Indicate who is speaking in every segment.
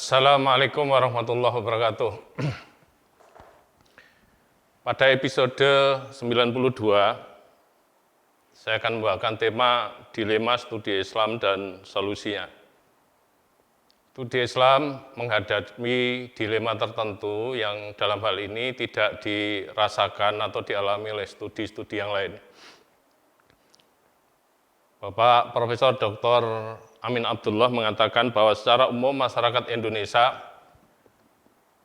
Speaker 1: Assalamualaikum warahmatullahi wabarakatuh. Pada episode 92, saya akan membawakan tema dilema studi Islam dan solusinya. Studi Islam menghadapi dilema tertentu yang dalam hal ini tidak dirasakan atau dialami oleh studi-studi yang lain. Bapak Profesor Dr. Amin Abdullah mengatakan bahwa secara umum masyarakat Indonesia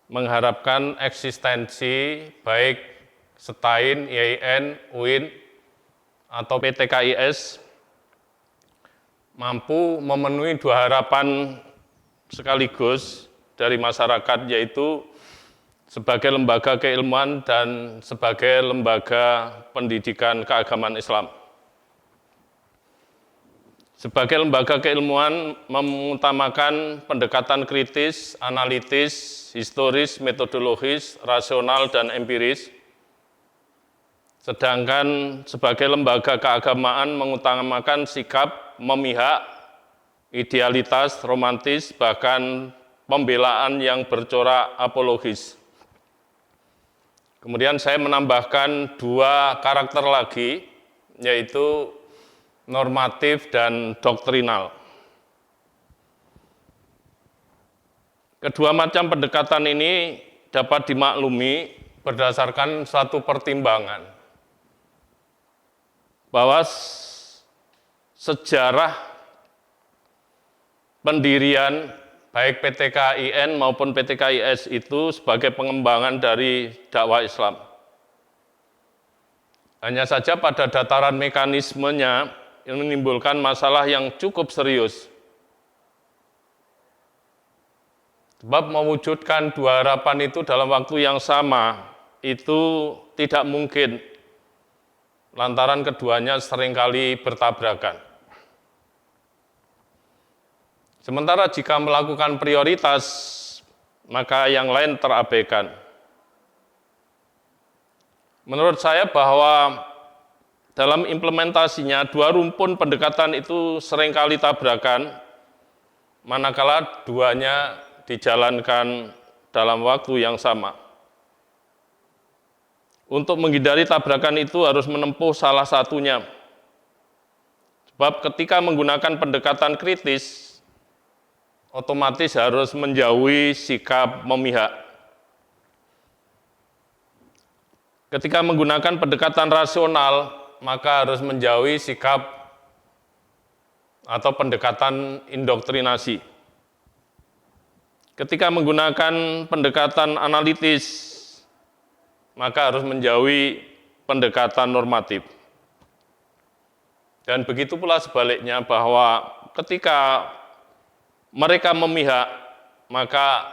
Speaker 1: mengharapkan eksistensi baik STAIN, IAIN, UIN, atau PTKIS mampu memenuhi dua harapan sekaligus dari masyarakat, yaitu sebagai lembaga keilmuan dan sebagai lembaga pendidikan keagamaan Islam. Sebagai lembaga keilmuan mengutamakan pendekatan kritis, analitis, historis, metodologis, rasional, dan empiris. Sedangkan sebagai lembaga keagamaan mengutamakan sikap memihak, idealitas, romantis, bahkan pembelaan yang bercorak apologis. Kemudian saya menambahkan dua karakter lagi, yaitu normatif dan doktrinal. Kedua macam pendekatan ini dapat dimaklumi berdasarkan satu pertimbangan, bahwa sejarah pendirian baik PTKIN maupun PTKIS itu sebagai pengembangan dari dakwah Islam. Hanya saja pada dataran mekanismenya yang menimbulkan masalah yang cukup serius. Sebab mewujudkan dua harapan itu dalam waktu yang sama, itu tidak mungkin, lantaran keduanya seringkali bertabrakan. Sementara jika melakukan prioritas, maka yang lain terabaikan. Menurut saya bahwa dalam implementasinya, dua rumpun pendekatan itu seringkali tabrakan, manakala duanya dijalankan dalam waktu yang sama. Untuk menghindari tabrakan itu harus menempuh salah satunya. Sebab ketika menggunakan pendekatan kritis, otomatis harus menjauhi sikap memihak. Ketika menggunakan pendekatan rasional, maka harus menjauhi sikap atau pendekatan indoktrinasi. Ketika menggunakan pendekatan analitis, maka harus menjauhi pendekatan normatif. Dan begitu pula sebaliknya, bahwa ketika mereka memihak, maka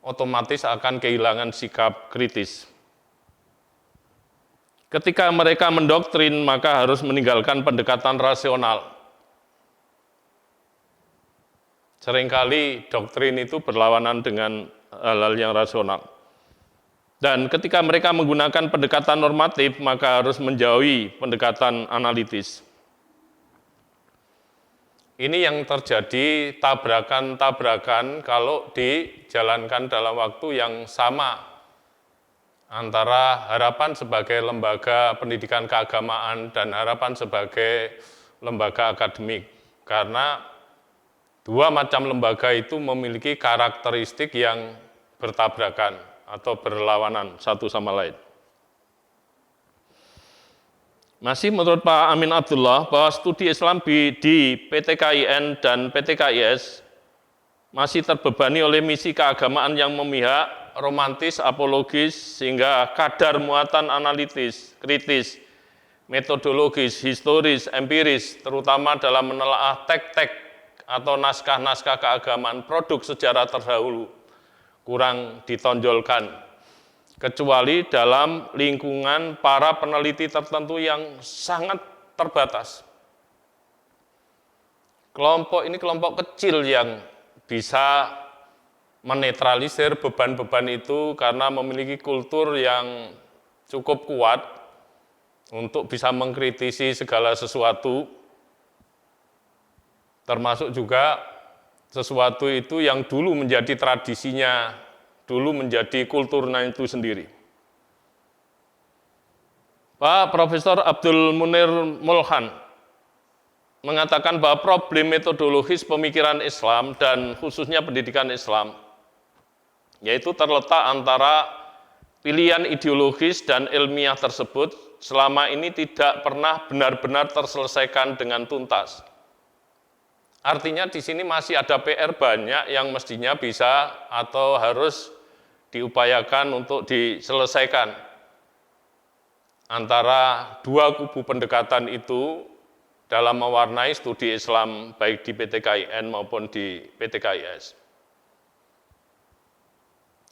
Speaker 1: otomatis akan kehilangan sikap kritis. Ketika mereka mendoktrin, maka harus meninggalkan pendekatan rasional. Seringkali doktrin itu berlawanan dengan hal-hal yang rasional. Dan ketika mereka menggunakan pendekatan normatif, maka harus menjauhi pendekatan analitis. Ini yang terjadi tabrakan-tabrakan kalau dijalankan dalam waktu yang sama antara harapan sebagai lembaga pendidikan keagamaan dan harapan sebagai lembaga akademik. Karena dua macam lembaga itu memiliki karakteristik yang bertabrakan atau berlawanan satu sama lain. Masih menurut Pak Amin Abdullah, bahwa studi Islam di PTKIN dan PTKIS masih terbebani oleh misi keagamaan yang memihak, romantis, apologis, sehingga kadar muatan analitis, kritis, metodologis, historis, empiris, terutama dalam menelaah teks-teks atau naskah-naskah keagamaan produk sejarah terdahulu, kurang ditonjolkan, kecuali dalam lingkungan para peneliti tertentu yang sangat terbatas. Kelompok ini kelompok kecil yang bisa menetralisir beban-beban itu karena memiliki kultur yang cukup kuat untuk bisa mengkritisi segala sesuatu, termasuk juga sesuatu itu yang dulu menjadi tradisinya, dulu menjadi kulturnya itu sendiri. Pak Profesor Abdul Munir Mulhan mengatakan bahwa problem metodologis pemikiran Islam dan khususnya pendidikan Islam, yaitu terletak antara pilihan ideologis dan ilmiah tersebut selama ini tidak pernah benar-benar terselesaikan dengan tuntas. Artinya di sini masih ada PR banyak yang mestinya bisa atau harus diupayakan untuk diselesaikan antara dua kubu pendekatan itu dalam mewarnai studi Islam baik di PTKIN maupun di PTKIS.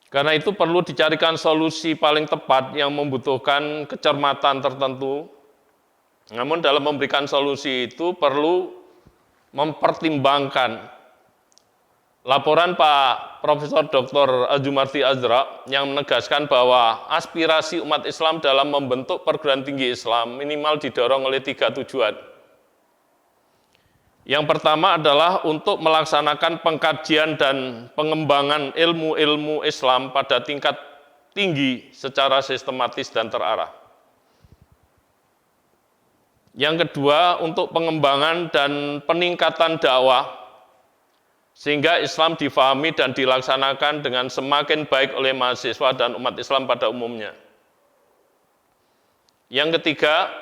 Speaker 1: Karena itu perlu dicarikan solusi paling tepat yang membutuhkan kecermatan tertentu. Namun dalam memberikan solusi itu perlu mempertimbangkan laporan Pak Profesor Dr. Azumardi Azra yang menegaskan bahwa aspirasi umat Islam dalam membentuk perguruan tinggi Islam minimal didorong oleh 3 tujuan. Yang pertama adalah untuk melaksanakan pengkajian dan pengembangan ilmu-ilmu Islam pada tingkat tinggi secara sistematis dan terarah. Yang kedua, untuk pengembangan dan peningkatan dakwah, sehingga Islam difahami dan dilaksanakan dengan semakin baik oleh mahasiswa dan umat Islam pada umumnya. Yang ketiga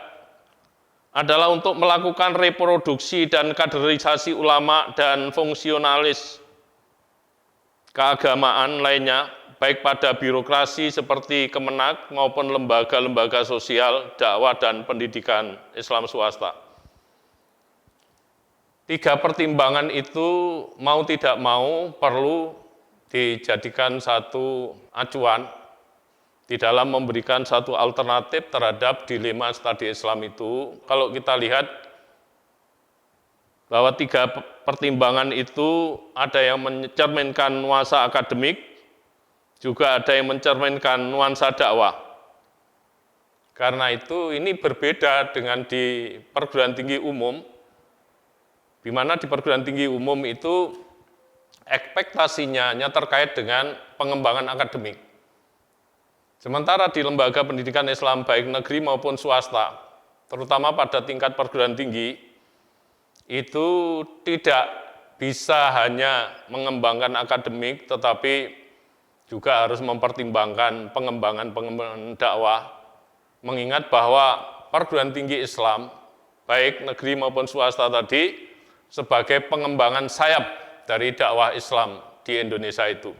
Speaker 1: adalah untuk melakukan reproduksi dan kaderisasi ulama dan fungsionalis keagamaan lainnya, baik pada birokrasi seperti Kemenak maupun lembaga-lembaga sosial, dakwah, dan pendidikan Islam swasta. 3 pertimbangan itu mau tidak mau perlu dijadikan satu acuan di dalam memberikan satu alternatif terhadap dilema studi Islam itu. Kalau kita lihat bahwa 3 pertimbangan itu ada yang mencerminkan nuansa akademik, juga ada yang mencerminkan nuansa dakwah. Karena itu ini berbeda dengan di perguruan tinggi umum, di mana di perguruan tinggi umum itu ekspektasinya hanya terkait dengan pengembangan akademik. Sementara di lembaga pendidikan Islam baik negeri maupun swasta, terutama pada tingkat perguruan tinggi, itu tidak bisa hanya mengembangkan akademik, tetapi juga harus mempertimbangkan pengembangan dakwah, mengingat bahwa perguruan tinggi Islam, baik negeri maupun swasta tadi, sebagai pengembangan sayap dari dakwah Islam di Indonesia itu.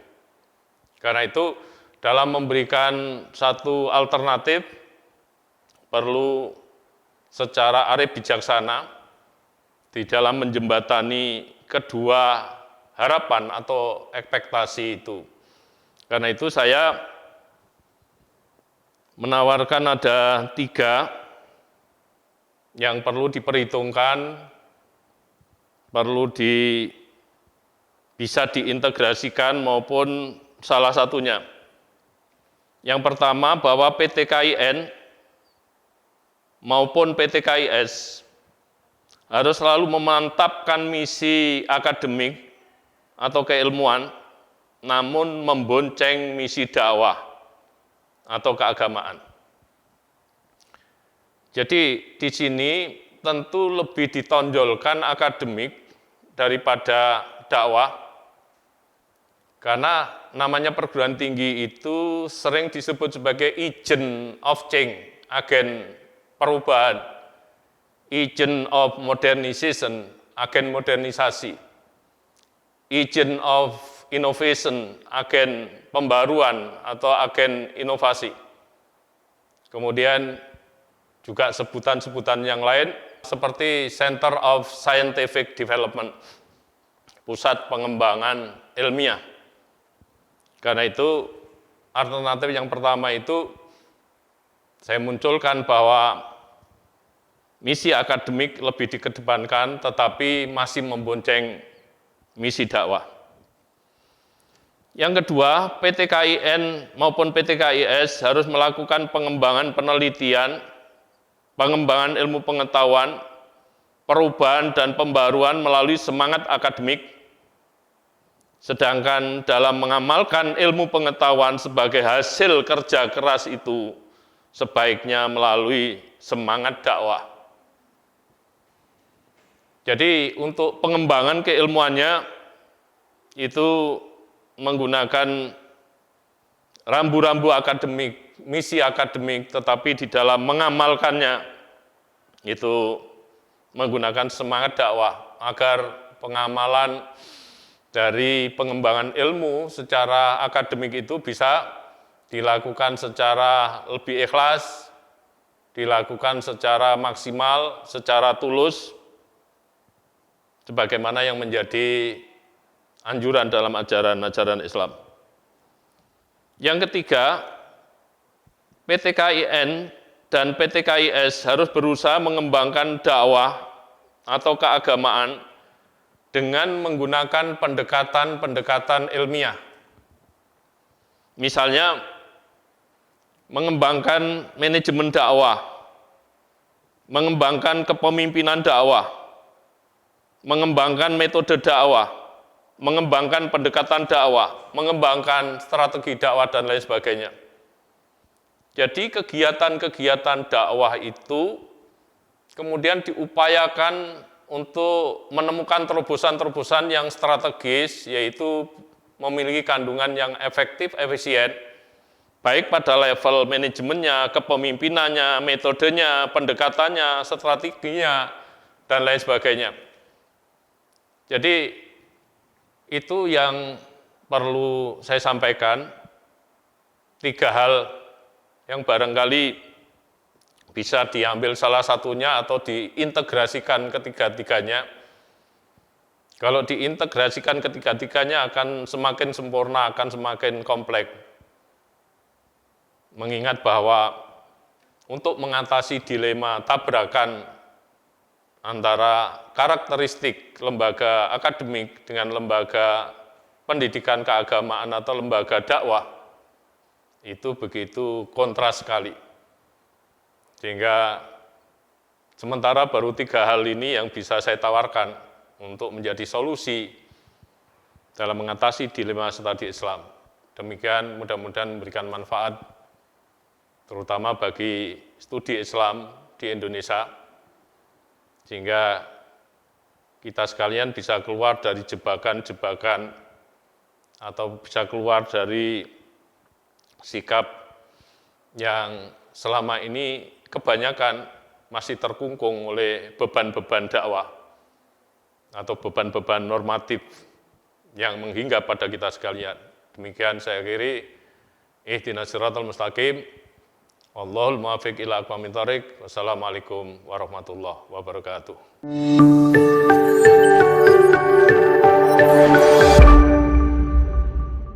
Speaker 1: Karena itu, dalam memberikan satu alternatif, perlu secara arif bijaksana di dalam menjembatani kedua harapan atau ekspektasi itu. Karena itu saya menawarkan ada 3 yang perlu diperhitungkan, perlu bisa diintegrasikan maupun salah satunya. Yang pertama bahwa PTKIN maupun PTKIS harus selalu memantapkan misi akademik atau keilmuan, namun membonceng misi dakwah atau keagamaan. Jadi di sini tentu lebih ditonjolkan akademik daripada dakwah, karena namanya perguruan tinggi itu sering disebut sebagai agent of change, agen perubahan, agent of modernization, agen modernisasi, agent of innovation, agen pembaruan atau agen inovasi. Kemudian juga sebutan-sebutan yang lain seperti Center of Scientific Development, pusat pengembangan ilmiah. Karena itu alternatif yang pertama itu saya munculkan bahwa misi akademik lebih dikedepankan tetapi masih membonceng misi dakwah. Yang kedua, PTKIN maupun PTKIS harus melakukan pengembangan penelitian, pengembangan ilmu pengetahuan, perubahan dan pembaruan melalui semangat akademik Sedangkan dalam mengamalkan ilmu pengetahuan sebagai hasil kerja keras itu sebaiknya melalui semangat dakwah. Jadi untuk pengembangan keilmuannya itu menggunakan rambu-rambu akademik, misi akademik, tetapi di dalam mengamalkannya itu menggunakan semangat dakwah agar pengamalan dari pengembangan ilmu secara akademik itu bisa dilakukan secara lebih ikhlas, dilakukan secara maksimal, secara tulus, sebagaimana yang menjadi anjuran dalam ajaran-ajaran Islam. Yang ketiga, PTKIN dan PTKIS harus berusaha mengembangkan dakwah atau keagamaan dengan menggunakan pendekatan-pendekatan ilmiah. Misalnya, mengembangkan manajemen dakwah, mengembangkan kepemimpinan dakwah, mengembangkan metode dakwah, mengembangkan pendekatan dakwah, mengembangkan strategi dakwah, dan lain sebagainya. Jadi kegiatan-kegiatan dakwah itu kemudian diupayakan untuk menemukan terobosan-terobosan yang strategis, yaitu memiliki kandungan yang efektif, efisien, baik pada level manajemennya, kepemimpinannya, metodenya, pendekatannya, strateginya, dan lain sebagainya. Jadi itu yang perlu saya sampaikan, 3 hal yang barangkali bisa diambil salah satunya atau diintegrasikan ketiga-tiganya. Kalau diintegrasikan ketiga-tiganya akan semakin sempurna, akan semakin kompleks. Mengingat bahwa untuk mengatasi dilema tabrakan antara karakteristik lembaga akademik dengan lembaga pendidikan keagamaan atau lembaga dakwah, itu begitu kontras sekali. Sehingga sementara baru 3 hal ini yang bisa saya tawarkan untuk menjadi solusi dalam mengatasi dilema studi Islam. Demikian mudah-mudahan memberikan manfaat, terutama bagi studi Islam di Indonesia, sehingga kita sekalian bisa keluar dari jebakan-jebakan atau bisa keluar dari sikap yang selama ini kebanyakan masih terkungkung oleh beban-beban dakwah atau beban-beban normatif yang menghinggap pada kita sekalian. Demikian saya akhiri. Ihdinas siratal mustaqim. Wallahul muwaffiq ila aqwamit thoriq. Wassalamualaikum warahmatullahi wabarakatuh.